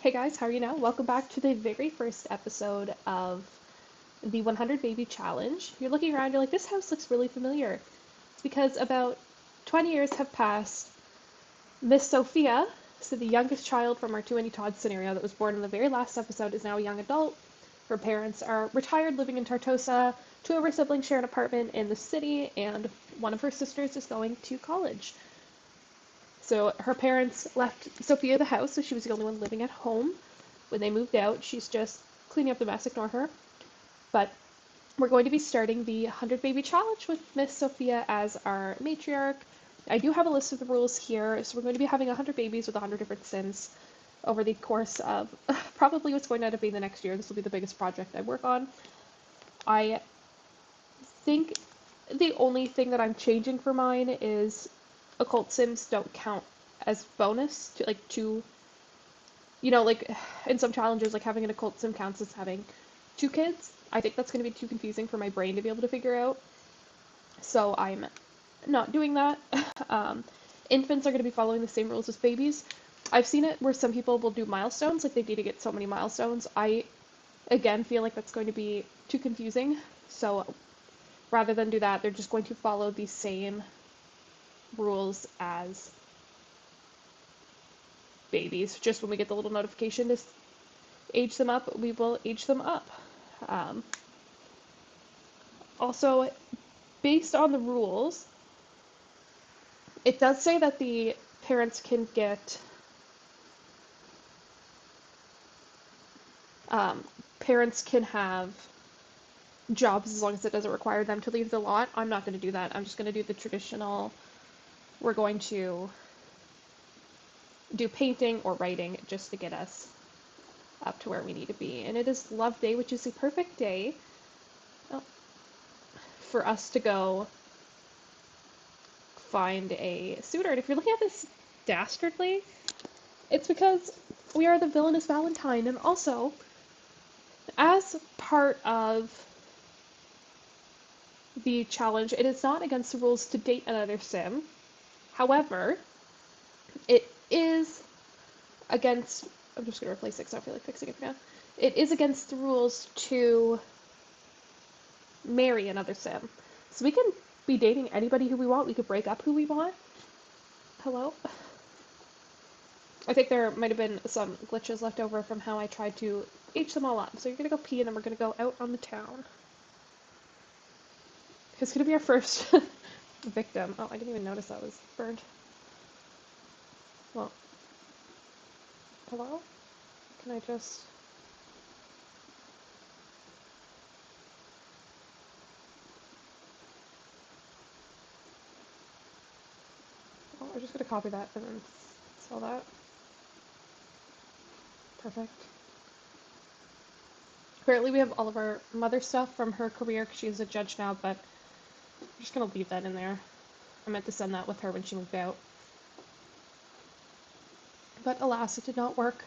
Hey guys, how are you now? Welcome back to the very first episode of the 100 Baby Challenge. You're looking around, you're like, this house looks really familiar. It's because about 20 years have passed. Miss Sophia, so the youngest child from our Too Many Todd scenario that was born in the very last episode, is now a young adult. Her parents are retired, living in Tartosa. Two of her siblings share an apartment in the city, and one of her sisters is going to college. So her parents left Sophia the house, so she was the only one living at home. When they moved out, she's just cleaning up the mess, ignore her. But we're going to be starting the 100 Baby Challenge with Miss Sophia as our matriarch. I do have a list of the rules here, so we're going to be having 100 babies with 100 different Sims over the course of probably what's going to end up being the next year. This will be the biggest project I work on. I think the only thing that I'm changing for mine is occult Sims don't count as bonus to like in some challenges, like having an occult sim counts as having two kids. I think that's going to be too confusing for my brain to be able to figure out. So I'm not doing that. um, Infants are going to be following the same rules as babies. I've seen it where some people will do milestones, like they need to get so many milestones. I, again, feel like that's going to be too confusing. So rather than do that, they're just going to follow the same rules as babies. Just when we get the little notification to age them up, we will age them up. Um, Also, based on the rules, it does say that the parents can get um, parents can have jobs as long as it doesn't require them to leave the lot. I'm not going to do that. I'm just going to do the traditional. We're going to do painting or writing just to get us up to where we need to be. And it is Love Day, which is the perfect day for us to go find a suitor. And if you're looking at this dastardly, it's because we are the villainous Valentine. And also, as part of the challenge, it is not against the rules to date another sim. However, it is against. I'm just going to replace it because I feel like fixing it for now. It is against the rules to marry another sim. So we can be dating anybody who we want. We could break up who we want. Hello? I think there might have been some glitches left over from how I tried to age them all up. So you're going to go pee and then we're going to go out on the town. It's going to be our first victim. Oh, I didn't even notice that was burned. Well, hello? Can I just... Oh, I'm just going to copy that and then sell that. Perfect. Apparently we have all of our mother stuff from her career because she's a judge now, but I'm just going to leave that in there. I meant to send that with her when she moved out. But alas, it did not work.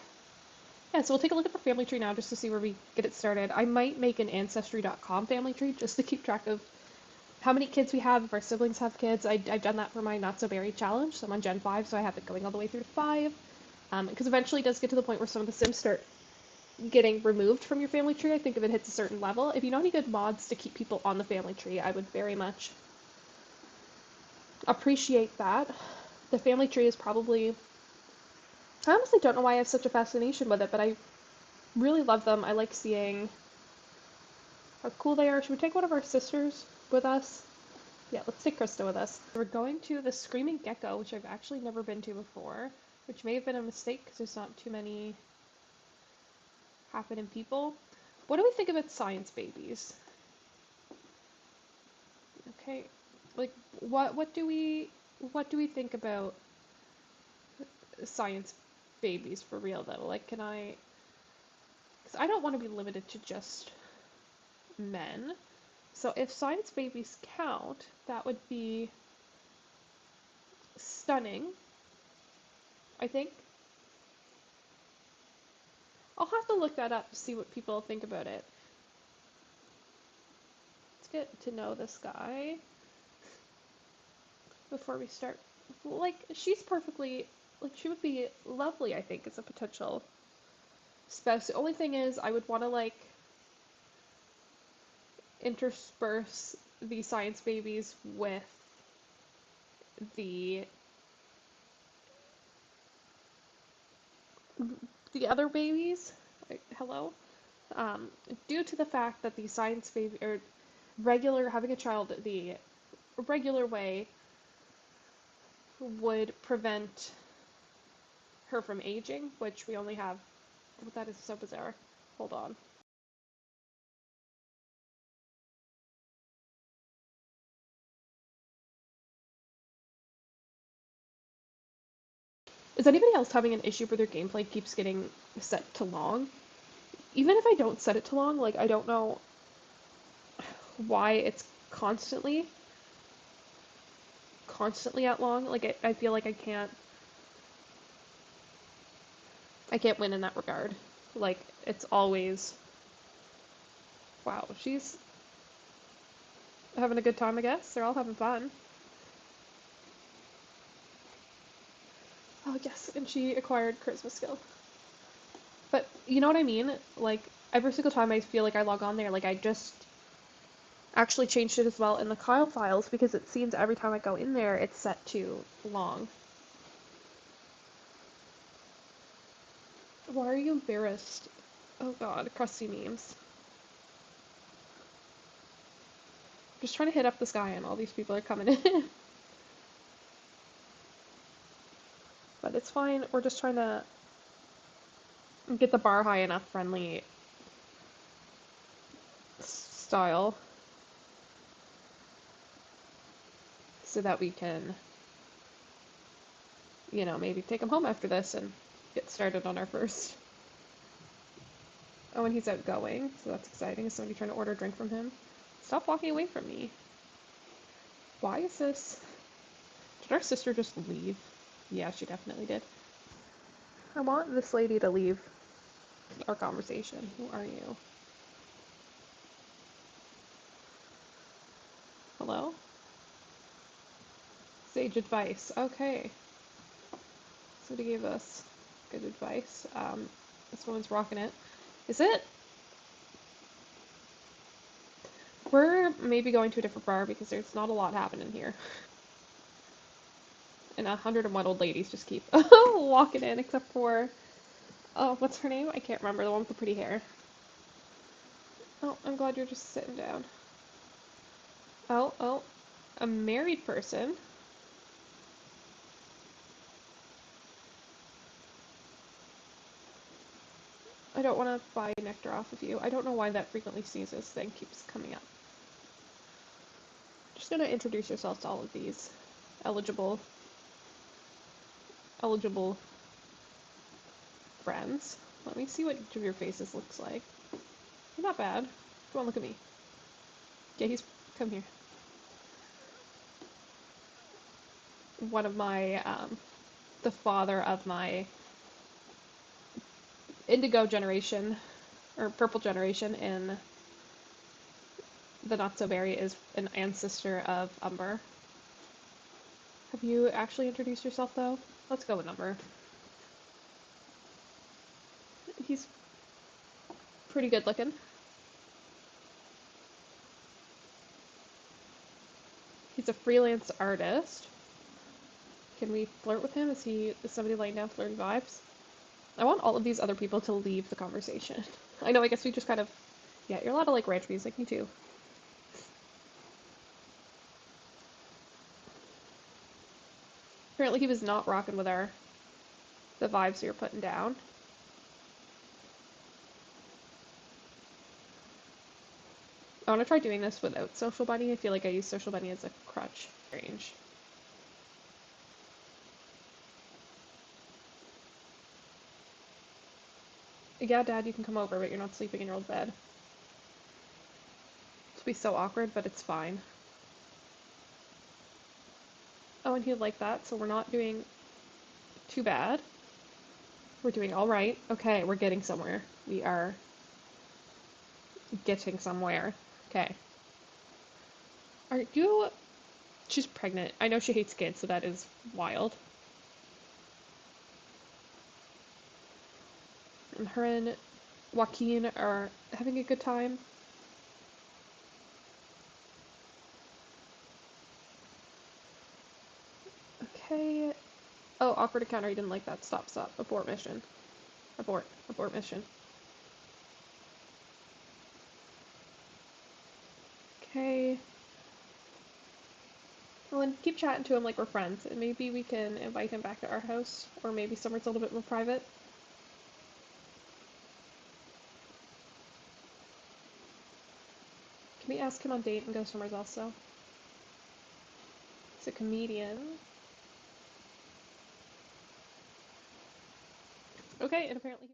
Yeah, so we'll take a look at the family tree now just to see where we get it started. I might make an Ancestry.com family tree just to keep track of how many kids we have, if our siblings have kids. I've done that for my Not So Berry challenge, so I'm on Gen 5, so I have it going all the way through to 5. Because eventually it does get to the point where some of the Sims start getting removed from your family tree, I think, if it hits a certain level. If you know any good mods to keep people on the family tree, I would very much appreciate that. The family tree is probably... I honestly don't know why I have such a fascination with it, but I really love them. I like seeing how cool they are. Should we take one of our sisters with us? Yeah, let's take Krista with us. We're going to the Screaming Gecko, which I've actually never been to before, which may have been a mistake because there's not too many happening people. What do we think about science babies? Okay, like what do we think about science babies for real though? Like, can I? Because I don't want to be limited to just men. So if science babies count, that would be stunning, I think. I'll have to look that up to see what people think about it. Let's get to know this guy before we start. Like, she's perfectly, like, she would be lovely, I think, as a potential spouse. The only thing is, I would want to like intersperse the science babies with the the other babies. Hello. Um, Due to the fact that the science baby or regular having a child the regular way would prevent her from aging, which we only have. That is so bizarre. Hold on. Is anybody else having an issue where their gameplay keeps getting set to long? Even if I don't set it to long, like I don't know why it's constantly at long. Like I feel like I can't win in that regard. Like it's always wow, she's having a good time, I guess. They're all having fun. Oh yes, and she acquired charisma skill. But you know what I mean? Like every single time I feel like I log on there, like I just actually changed it as well in the Kyle files because it seems every time I go in there it's set to long. Why are you embarrassed? Oh god, crusty memes. Just trying to hit up this guy and all these people are coming in. But it's fine, we're just trying to get the bar high enough friendly style so that we can, maybe take him home after this and get started on our first. Oh, and he's outgoing, so that's exciting. Is somebody trying to order a drink from him? Stop walking away from me. Why is this? Did our sister just leave? Yeah, she definitely did. I want this lady to leave our conversation. Who are you? Hello? Sage advice. Okay. Somebody gave us good advice. This woman's rocking it. Is it? We're maybe going to a different bar because there's not a lot happening here. And 101 old ladies just keep walking in, except for, oh, what's her name? I can't remember, the one with the pretty hair. Oh, I'm glad you're just sitting down. Oh, a married person. I don't want to buy nectar off of you. I don't know why that frequently seizes thing keeps coming up. Just gonna introduce yourself to all of these eligible friends. Let me see what each of your faces looks like. You're not bad. Come on, look at me. Yeah, come here. One of my, the father of my indigo generation, or purple generation in the Not So Berry is an ancestor of Umber. Have you actually introduced yourself, though? Let's go with Umber. He's pretty good looking. He's a freelance artist. Can we flirt with him? Is somebody laying down flirty vibes? I want all of these other people to leave the conversation. I know, I guess we just kind of... Yeah, you're allowed to like ranch music, me too. Apparently he was not rocking with the vibes we were putting down. I want to try doing this without Social Bunny. I feel like I use Social Bunny as a crutch. Strange. Yeah, Dad, you can come over, but you're not sleeping in your old bed. It'll be so awkward, but it's fine. Oh, and he'd like that, so we're not doing too bad. We're doing all right. Okay, we're getting somewhere. We are getting somewhere. Okay. Are you... She's pregnant. I know she hates kids, so that is wild. And her and Joaquin are having a good time. Okay. Oh, awkward encounter. You didn't like that. Stop, stop. Abort mission. Abort. Abort mission. Okay. Well, then keep chatting to him like we're friends, and maybe we can invite him back to our house, or maybe somewhere it's a little bit more private. Can we ask him on date and go somewhere else, though? He's a comedian. Okay, and apparently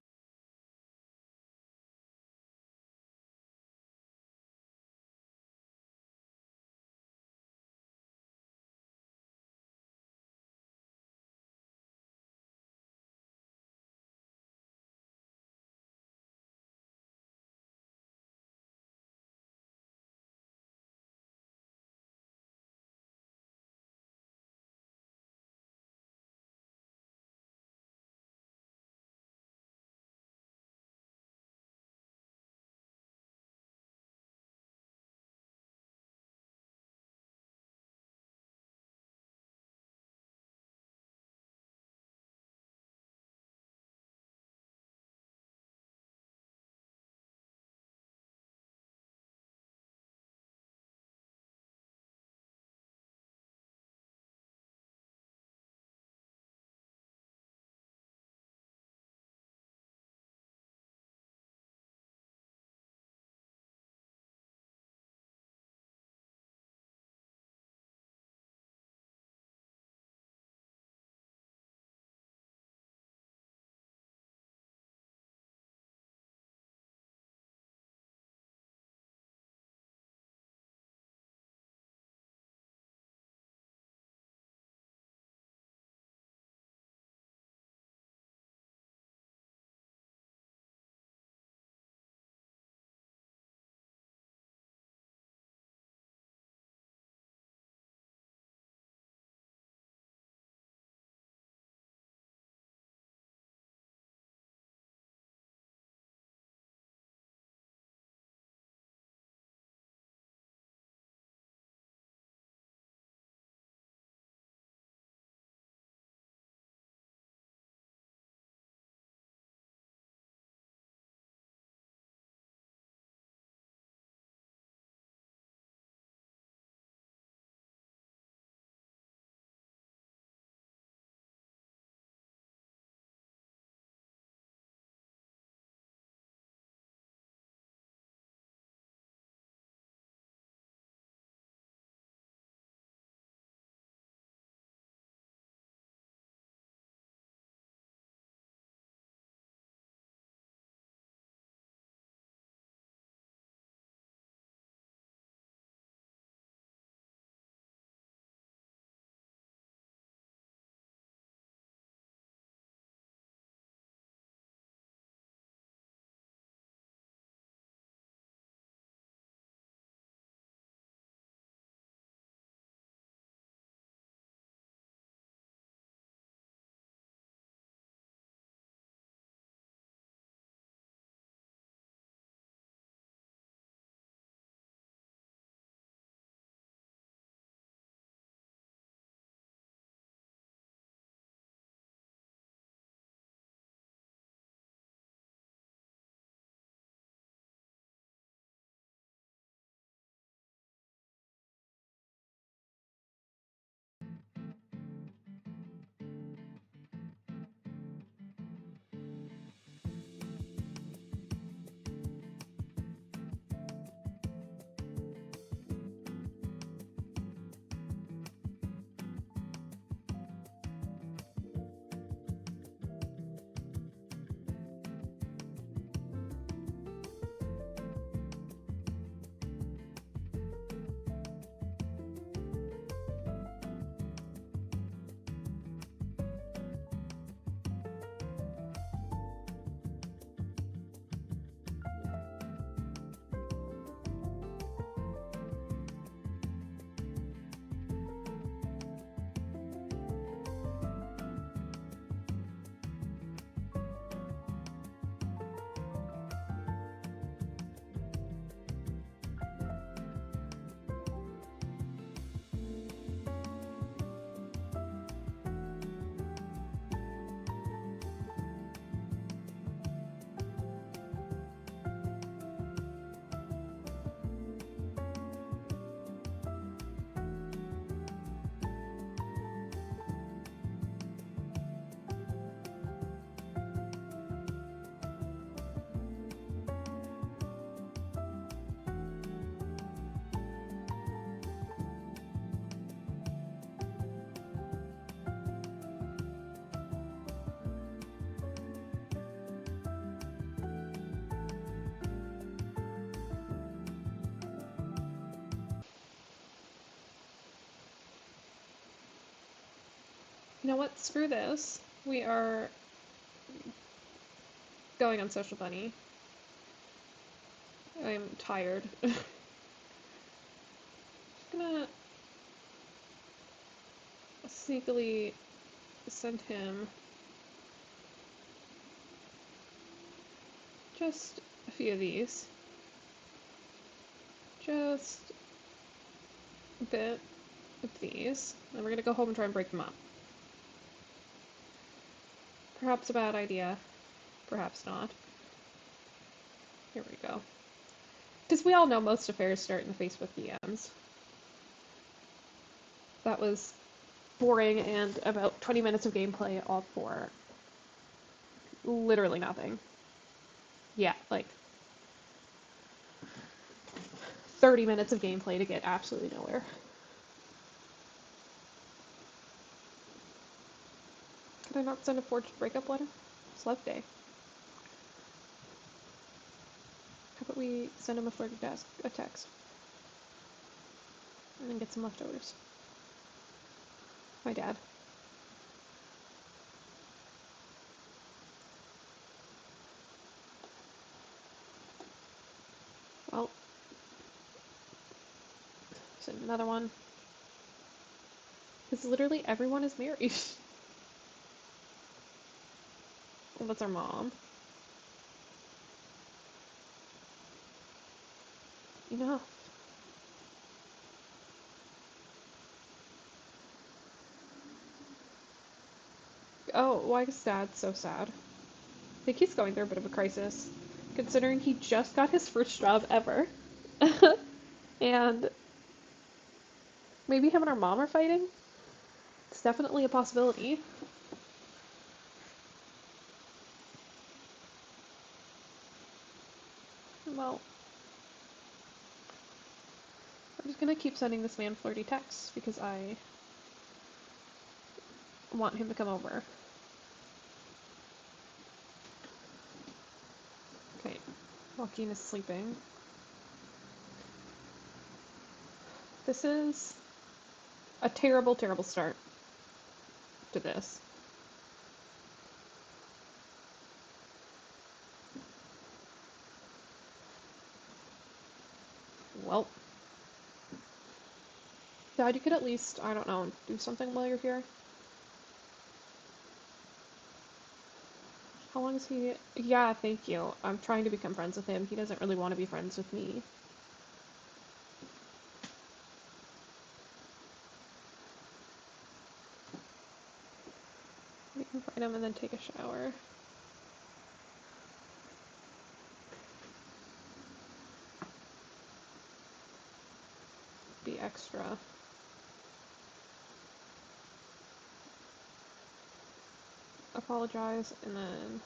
You know what? Screw this. We are going on Social Bunny. I'm tired. Just gonna sneakily send him just a few of these. Just a bit of these. And we're gonna go home and try and break them up. Perhaps a bad idea. Perhaps not. Here we go. Because we all know most affairs start in the Facebook DMs. That was boring and about 20 minutes of gameplay all for literally nothing. Yeah, like 30 minutes of gameplay to get absolutely nowhere. Could I not send a forged breakup letter? It's love day. How about we send him a flirty text? And then get some leftovers. My dad. Well, send another one. Because literally everyone is married. Well, that's our mom. Enough. Oh, why is Dad so sad? I think he's going through a bit of a crisis, considering he just got his first job ever. And maybe him and our mom are fighting? It's definitely a possibility. Well, I'm just gonna keep sending this man flirty texts because I want him to come over. Okay, Joaquin is sleeping. This is a terrible, terrible start to this. Well, Dad, you could at least, I don't know, do something while you're here. How long is he? Yeah, thank you. I'm trying to become friends with him. He doesn't really want to be friends with me. We can find him and then take a shower. Be extra. Apologize, and then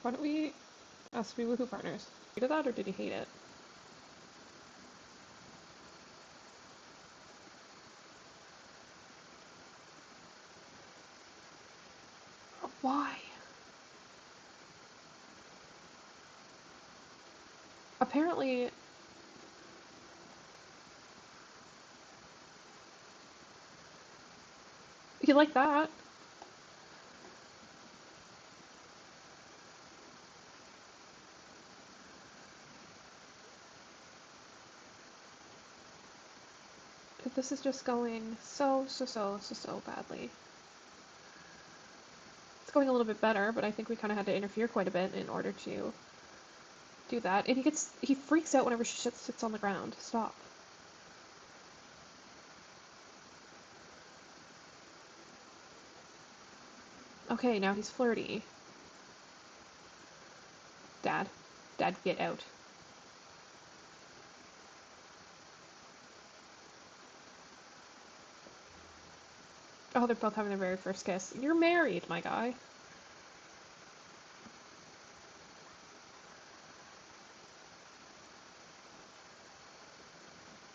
why don't we ask to be woohoo partners? Did that or did he hate it? Why? Apparently, he liked that. But this is just going so badly. It's going a little bit better, but I think we kind of had to interfere quite a bit in order to do that. And he freaks out whenever she sits on the ground. Stop. Okay, now he's flirty. Dad. Dad, get out. Oh, they're both having their very first kiss. You're married, my guy.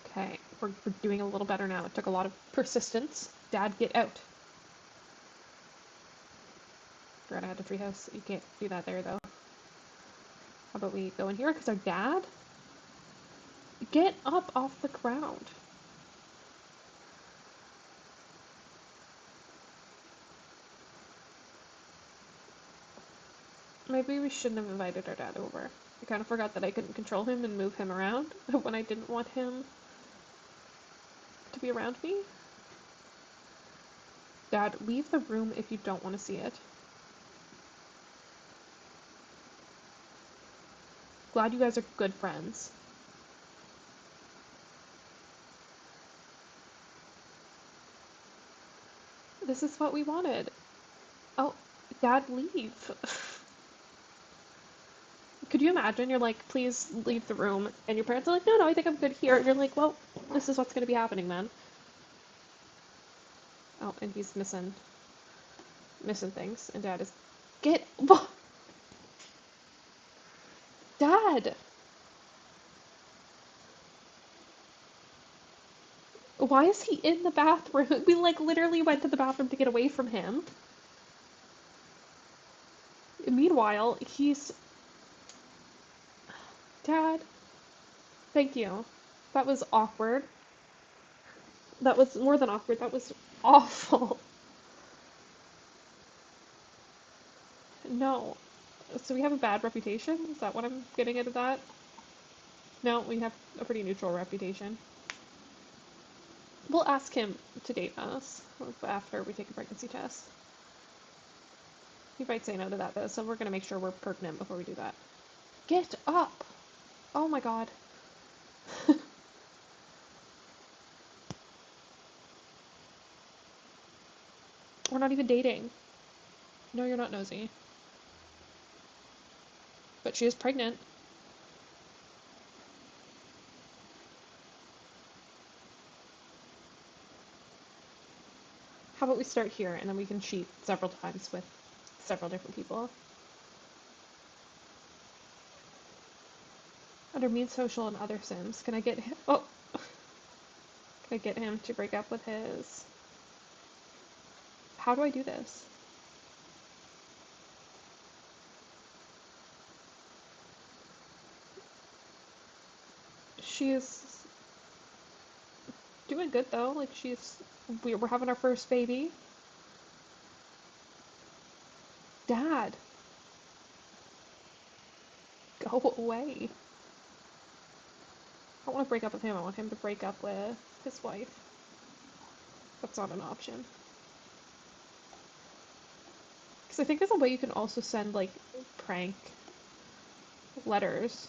Okay, we're doing a little better now. It took a lot of persistence. Dad, get out. Forgot I had the treehouse. You can't do that there, though. How about we go in here? Because our dad? Get up off the ground. Maybe we shouldn't have invited our dad over. I kind of forgot that I couldn't control him and move him around when I didn't want him to be around me. Dad, leave the room if you don't want to see it. Glad you guys are good friends. This is what we wanted. Oh, Dad, leave. Could you imagine? You're like, please leave the room. And your parents are like, no, no, I think I'm good here. And you're like, well, this is what's going to be happening, man. Oh, and he's missing things. And Dad is, get, Dad! Why is he in the bathroom? We like literally went to the bathroom to get away from him. Meanwhile, he's, Dad, thank you. That was awkward. That was more than awkward. That was awful. No. So we have a bad reputation? Is that what I'm getting out of that? No, we have a pretty neutral reputation. We'll ask him to date us after we take a pregnancy test. He might say no to that though, so we're gonna make sure we're pregnant before we do that. Get up! Oh my god. We're not even dating. No, you're not nosy. But she is pregnant. How about we start here and then we can cheat several times with several different people. Under mean social and other sims, can I get him? Oh! Can I get him to break up with his... How do I do this? She's doing good though. Like we're having our first baby. Dad, go away. I don't want to break up with him. I want him to break up with his wife. That's not an option. Because I think there's a way you can also send like prank letters.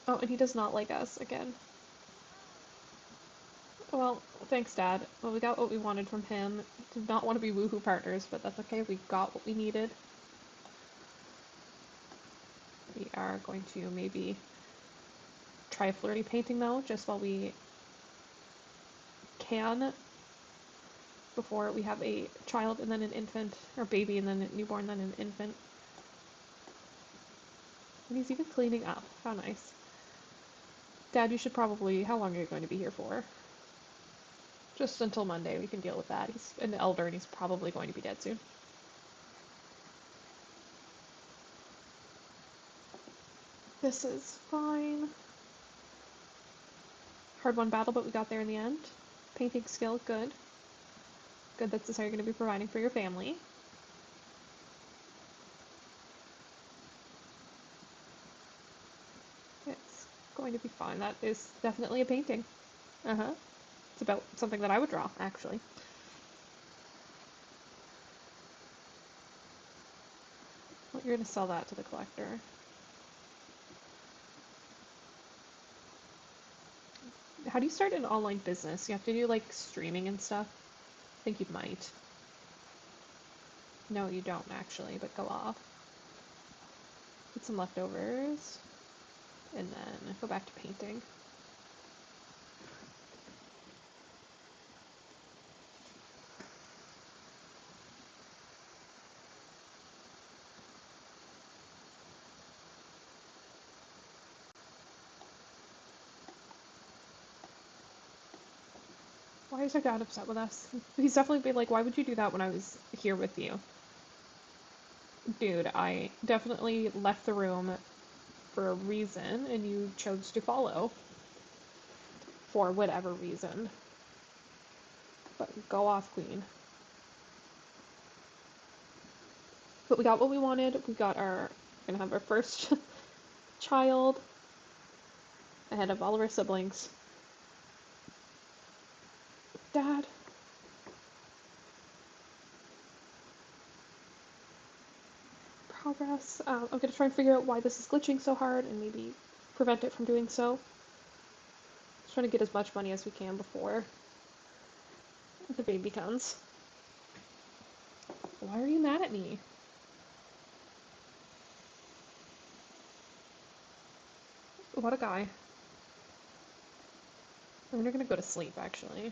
Oh, and he does not like us again. Well, thanks, Dad. Well, we got what we wanted from him. Did not want to be woohoo partners, but that's okay. We got what we needed. We are going to maybe try a flirty painting though, just while we can, before we have a child and then an infant, or baby and then a newborn, then an infant. And he's even cleaning up. How nice. Dad, you should probably... How long are you going to be here for? Just until Monday. We can deal with that. He's an elder and he's probably going to be dead soon. This is fine. Hard won battle, but we got there in the end. Painting skill, good. Good, that's how you're going to be providing for your family. It's going to be fine. That is definitely a painting. Uh-huh. It's about something that I would draw, actually. Well, you're going to sell that to the collector. How do you start an online business? You have to do, like, streaming and stuff? I think you might. No, you don't, actually, but go off. Get some leftovers. And then go back to painting. Why is our dad upset with us? He's definitely been like, why would you do that when I was here with you? Dude, I definitely left the room for a reason, and you chose to follow. For whatever reason. But go off, queen. But we got what we wanted. We're gonna have our first child ahead of all of our siblings. Dad. Progress. I'm gonna try and figure out why this is glitching so hard and maybe prevent it from doing so. Just trying to get as much money as we can before the baby comes. Why are you mad at me? What a guy. I'm gonna go to sleep, actually.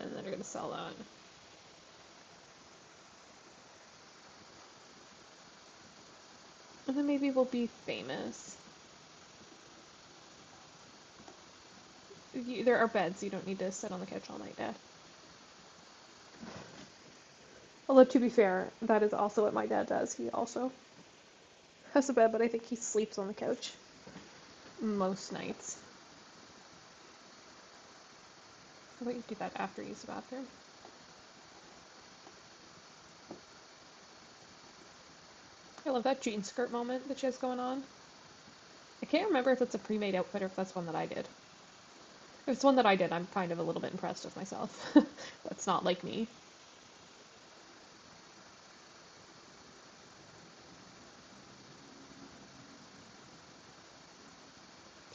And then we're gonna sell that. And then maybe we'll be famous. There are beds, you don't need to sit on the couch all night, Dad. Although, to be fair, that is also what my dad does. He also has a bed, but I think he sleeps on the couch most nights. How about you do that after you use the bathroom? I love that jean skirt moment that she has going on. I can't remember if it's a pre-made outfit or if that's one that I did. If it's one that I did, I'm kind of a little bit impressed with myself. That's not like me.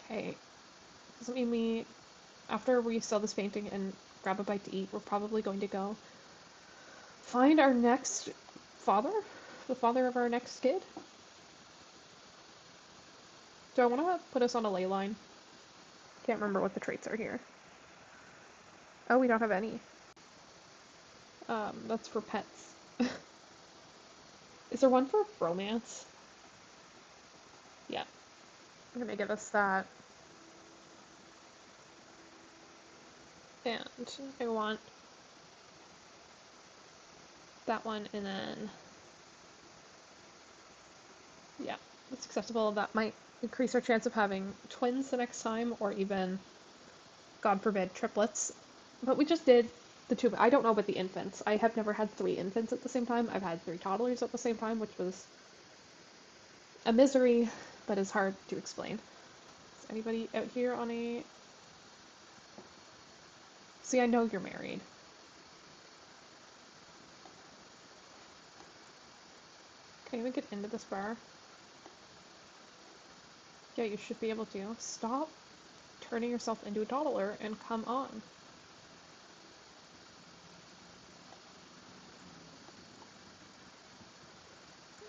Okay. Doesn't mean after we sell this painting and grab a bite to eat, we're probably going to go find our next father? The father of our next kid? Do I want to put us on a ley line? Can't remember what the traits are here. Oh, we don't have any. That's for pets. Is there one for romance? Yeah. I'm gonna give us that. And I want that one, and then yeah, that's acceptable. That might increase our chance of having twins the next time, or even, God forbid, triplets. But we just did the two. I don't know about the infants. I have never had 3 infants at the same time. I've had 3 toddlers at the same time, which was a misery, but is hard to explain. Is anybody out here on a... See, I know you're married. Can we get into this bar? Yeah, you should be able to. Stop turning yourself into a toddler and come on.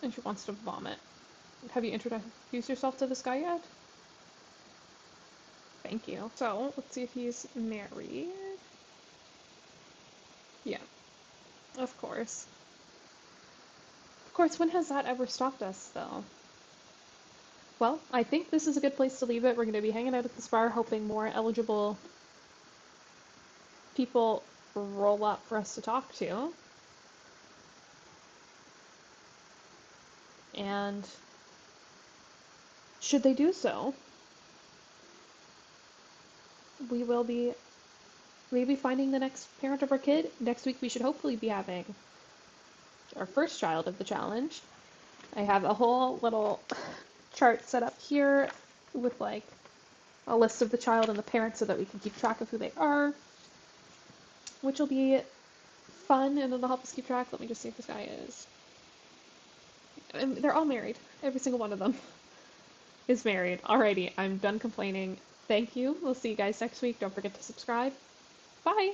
And she wants to vomit. Have you introduced yourself to this guy yet? Thank you. So, let's see if he's married. Yeah, of course. Of course, when has that ever stopped us, though? Well, I think this is a good place to leave it. We're going to be hanging out at this bar, hoping more eligible people roll up for us to talk to. And should they do so, we will be maybe finding the next parent of our kid. Next week we should hopefully be having our first child of the challenge. I have a whole little chart set up here with like a list of the child and the parents so that we can keep track of who they are, which will be fun, and it'll help us keep track. Let me just see if this guy is... And they're all married. Every single one of them is married. Alrighty, I'm done complaining. Thank you. We'll see you guys next week. Don't forget to subscribe. Bye!